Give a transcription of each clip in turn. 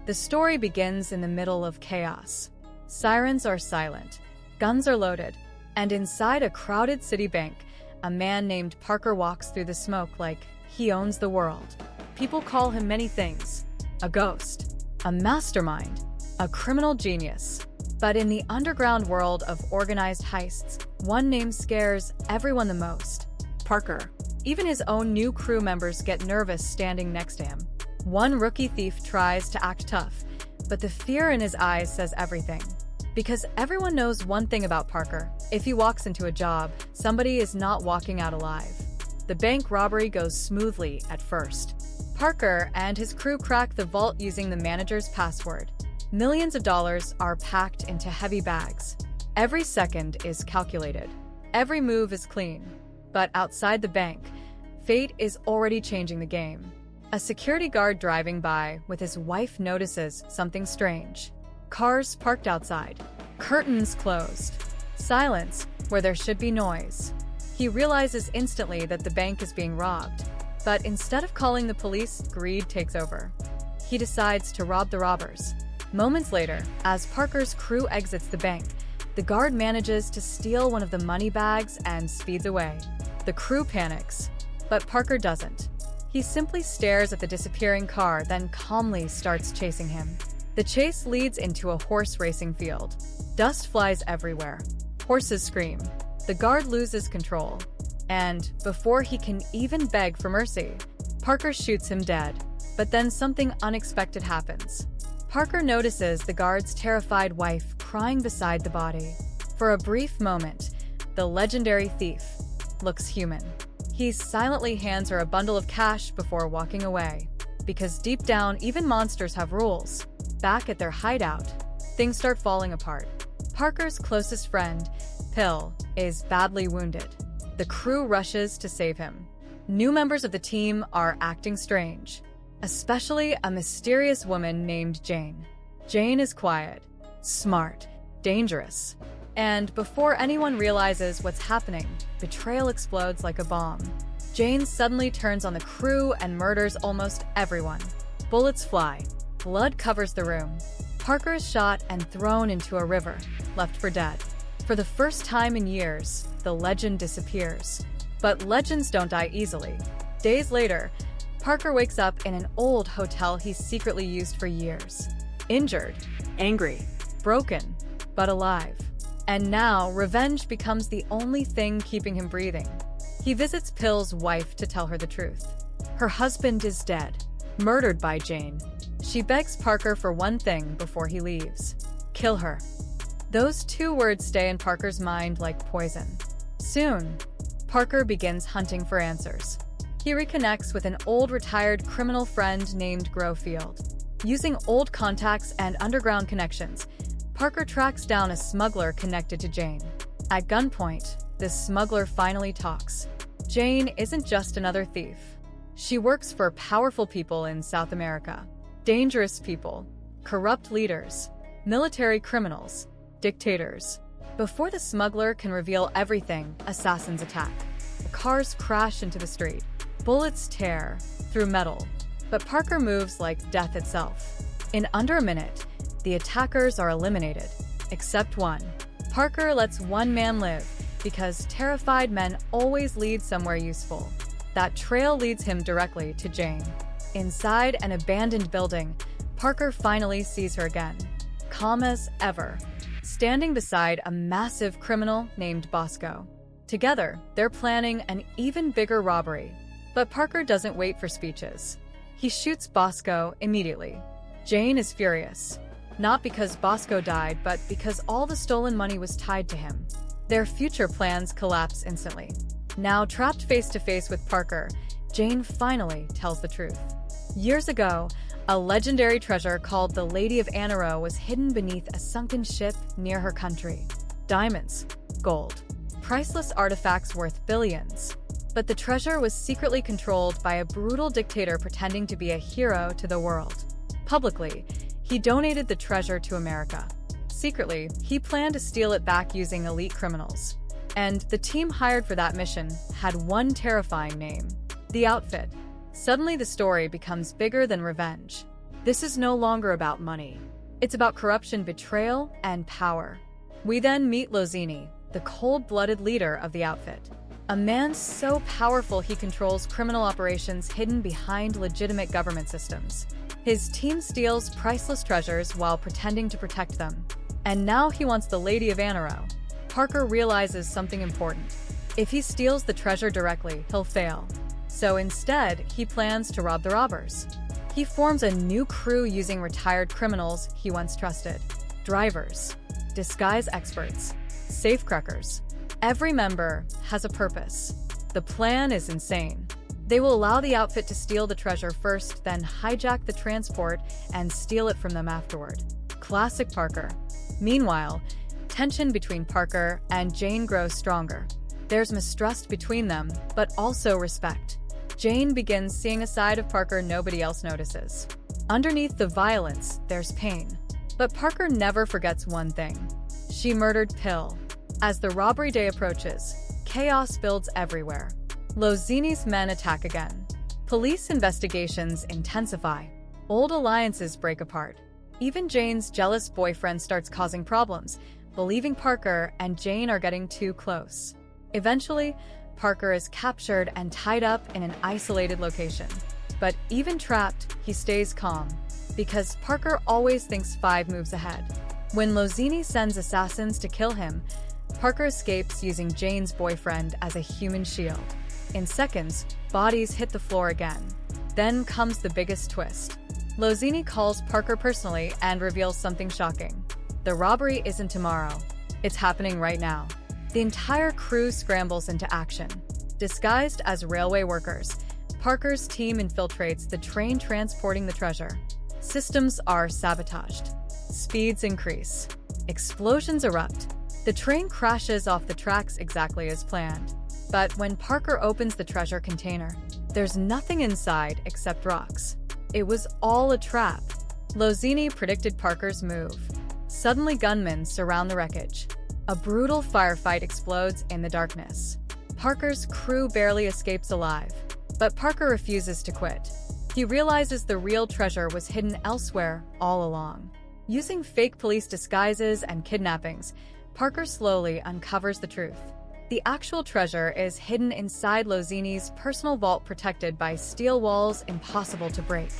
The story begins in the middle of chaos. Sirens are silent, guns are loaded, and inside a crowded city bank, a man named Parker walks through the smoke like he owns the world. People call him many things: a ghost, a mastermind, a criminal genius. But in the underground world of organized heists, one name scares everyone the most: Parker. Even his own new crew members get nervous standing next to him. One rookie thief tries to act tough, but the fear in his eyes says everything. Because everyone knows one thing about Parker: if he walks into a job, somebody is not walking out alive. The bank robbery goes smoothly at first. Parker and his crew crack the vault using the manager's password. Millions of dollars are packed into heavy bags. Every second is calculated. Every move is clean. But outside the bank, fate is already changing the game. A security guard driving by with his wife notices something strange. Cars parked outside. Curtains closed. Silence where there should be noise. He realizes instantly that the bank is being robbed. But instead of calling the police, greed takes over. He decides to rob the robbers. Moments later, as Parker's crew exits the bank, the guard manages to steal one of the money bags and speeds away. The crew panics, but Parker doesn't. He simply stares at the disappearing car, then calmly starts chasing him. The chase leads into a horse racing field. Dust flies everywhere. Horses scream. The guard loses control. And before he can even beg for mercy, Parker shoots him dead. But then something unexpected happens. Parker notices the guard's terrified wife crying beside the body. For a brief moment, the legendary thief looks human. He silently hands her a bundle of cash before walking away. Because deep down, even monsters have rules. Back at their hideout, things start falling apart. Parker's closest friend, Pill, is badly wounded. The crew rushes to save him. New members of the team are acting strange, especially a mysterious woman named Jane. Jane is quiet, smart, dangerous. And before anyone realizes what's happening, betrayal explodes like a bomb. Jane suddenly turns on the crew and murders almost everyone. Bullets fly. Blood covers the room. Parker is shot and thrown into a river, left for dead. For the first time in years, the legend disappears. But legends don't die easily. Days later, Parker wakes up in an old hotel he's secretly used for years. Injured, angry, broken, but alive. And now, revenge becomes the only thing keeping him breathing. He visits Pill's wife to tell her the truth. Her husband is dead, murdered by Jane. She begs Parker for one thing before he leaves: kill her. Those two words stay in Parker's mind like poison. Soon, Parker begins hunting for answers. He reconnects with an old retired criminal friend named Grofield. Using old contacts and underground connections, Parker tracks down a smuggler connected to Jane. At gunpoint, the smuggler finally talks. Jane isn't just another thief. She works for powerful people in South America. Dangerous people, corrupt leaders, military criminals, dictators. Before the smuggler can reveal everything, assassins attack. Cars crash into the street. Bullets tear through metal. But Parker moves like death itself. In under a minute, the attackers are eliminated, except one. Parker lets one man live, because terrified men always lead somewhere useful. That trail leads him directly to Jane. Inside an abandoned building, Parker finally sees her again, calm as ever, standing beside a massive criminal named Bosco. Together, they're planning an even bigger robbery. But Parker doesn't wait for speeches. He shoots Bosco immediately. Jane is furious. Not because Bosco died, but because all the stolen money was tied to him. Their future plans collapse instantly. Now trapped face to face with Parker, Jane finally tells the truth. Years ago, a legendary treasure called the Lady of Anaro was hidden beneath a sunken ship near her country. Diamonds, gold, priceless artifacts worth billions. But the treasure was secretly controlled by a brutal dictator pretending to be a hero to the world. Publicly, he donated the treasure to America. Secretly, he planned to steal it back using elite criminals. And the team hired for that mission had one terrifying name: the Outfit. Suddenly the story becomes bigger than revenge. This is no longer about money. It's about corruption, betrayal, and power. We then meet Lozini, the cold-blooded leader of the outfit. A man so powerful he controls criminal operations hidden behind legitimate government systems. His team steals priceless treasures while pretending to protect them. And now he wants the Lady of Anaro. Parker realizes something important. If he steals the treasure directly, he'll fail. So instead, he plans to rob the robbers. He forms a new crew using retired criminals he once trusted. Drivers, disguise experts, safecrackers. Every member has a purpose. The plan is insane. They will allow the outfit to steal the treasure first, then hijack the transport and steal it from them afterward. Classic Parker. Meanwhile, tension between Parker and Jane grows stronger. There's mistrust between them, but also respect. Jane begins seeing a side of Parker nobody else notices. Underneath the violence, there's pain. But Parker never forgets one thing. She murdered Pill. As the robbery day approaches, chaos builds everywhere. Lozini's men attack again. Police investigations intensify. Old alliances break apart. Even Jane's jealous boyfriend starts causing problems, believing Parker and Jane are getting too close. Eventually, Parker is captured and tied up in an isolated location. But even trapped, he stays calm, because Parker always thinks 5 moves ahead. When Lozini sends assassins to kill him, Parker escapes using Jane's boyfriend as a human shield. In seconds, bodies hit the floor again. Then comes the biggest twist. Lozini calls Parker personally and reveals something shocking. The robbery isn't tomorrow. It's happening right now. The entire crew scrambles into action. Disguised as railway workers, Parker's team infiltrates the train transporting the treasure. Systems are sabotaged. Speeds increase. Explosions erupt. The train crashes off the tracks exactly as planned. But when Parker opens the treasure container, there's nothing inside except rocks. It was all a trap. Lozini predicted Parker's move. Suddenly, gunmen surround the wreckage. A brutal firefight explodes in the darkness. Parker's crew barely escapes alive, but Parker refuses to quit. He realizes the real treasure was hidden elsewhere all along. Using fake police disguises and kidnappings, Parker slowly uncovers the truth. The actual treasure is hidden inside Lozini's personal vault, protected by steel walls impossible to break.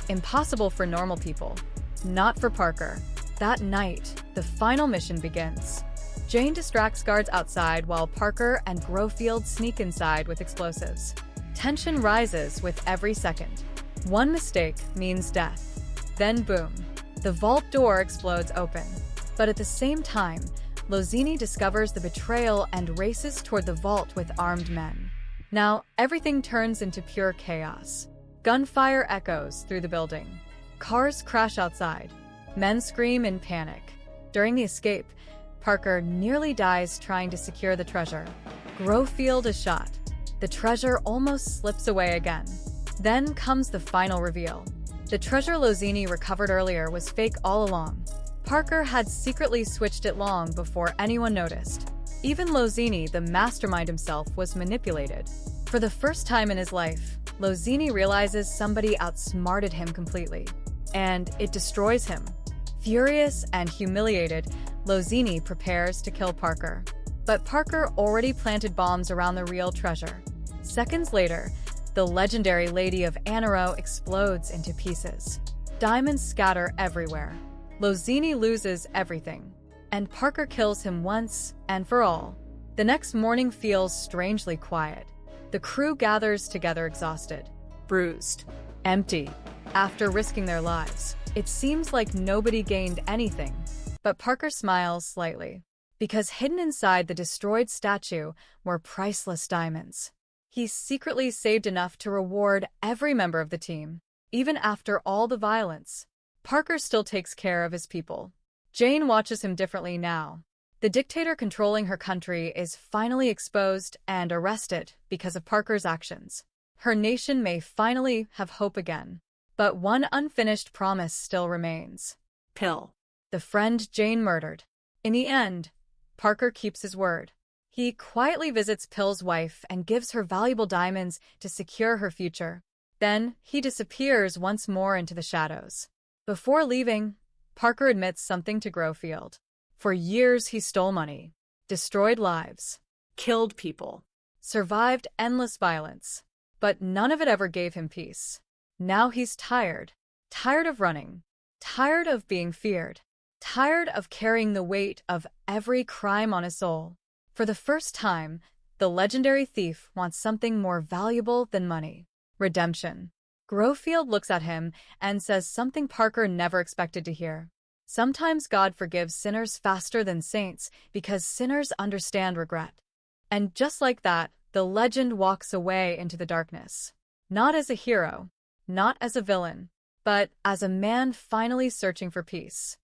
Impossible for normal people, not for Parker. That night, the final mission begins. Jane distracts guards outside while Parker and Grofield sneak inside with explosives. Tension rises with every second. One mistake means death. Then boom, the vault door explodes open. But at the same time, Lozini discovers the betrayal and races toward the vault with armed men. Now, everything turns into pure chaos. Gunfire echoes through the building. Cars crash outside. Men scream in panic. During the escape, Parker nearly dies trying to secure the treasure. Grofield is shot. The treasure almost slips away again. Then comes the final reveal. The treasure Lozini recovered earlier was fake all along. Parker had secretly switched it long before anyone noticed. Even Lozini, the mastermind himself, was manipulated. For the first time in his life, Lozini realizes somebody outsmarted him completely. And it destroys him. Furious and humiliated, Lozini prepares to kill Parker. But Parker already planted bombs around the real treasure. Seconds later, the legendary Lady of Anaro explodes into pieces. Diamonds scatter everywhere. Lozini loses everything, and Parker kills him once and for all. The next morning feels strangely quiet. The crew gathers together exhausted, bruised, empty. After risking their lives, it seems like nobody gained anything. But Parker smiles slightly, because hidden inside the destroyed statue were priceless diamonds. He secretly saved enough to reward every member of the team. Even after all the violence, Parker still takes care of his people. Jane watches him differently now. The dictator controlling her country is finally exposed and arrested because of Parker's actions. Her nation may finally have hope again. But one unfinished promise still remains. Pill, the friend Jane murdered. In the end, Parker keeps his word. He quietly visits Pill's wife and gives her valuable diamonds to secure her future. Then, he disappears once more into the shadows. Before leaving, Parker admits something to Grofield. For years, he stole money, destroyed lives, killed people, survived endless violence, but none of it ever gave him peace. Now he's tired. Tired of running. Tired of being feared. Tired of carrying the weight of every crime on his soul. For the first time, the legendary thief wants something more valuable than money. Redemption. Grofield looks at him and says something Parker never expected to hear. Sometimes God forgives sinners faster than saints because sinners understand regret. And just like that, the legend walks away into the darkness. Not as a hero, not as a villain, but as a man finally searching for peace.